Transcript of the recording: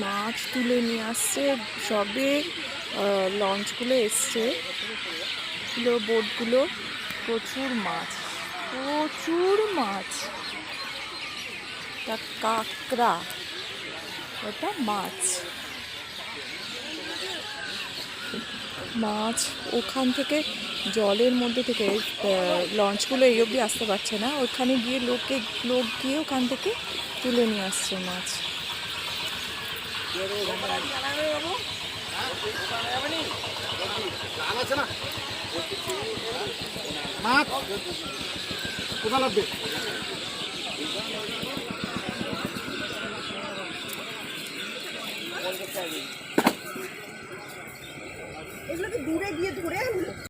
মাছ তুলে নিয়ে আসছে, সবে লঞ্চগুলো এসছে, বোটগুলো। প্রচুর মাছ, প্রচুর মাছ। কাঁকড়া, ওটা মাছ। মাছ ওখান থেকে জলের মধ্যে থেকে লঞ্চগুলো এই অবধি আসতে পারছে না, ওখানে গিয়ে লোক গিয়ে ওখান থেকে তুলে নিয়ে আসছে মাছ। এগুলোকে দূরে গিয়ে ধরে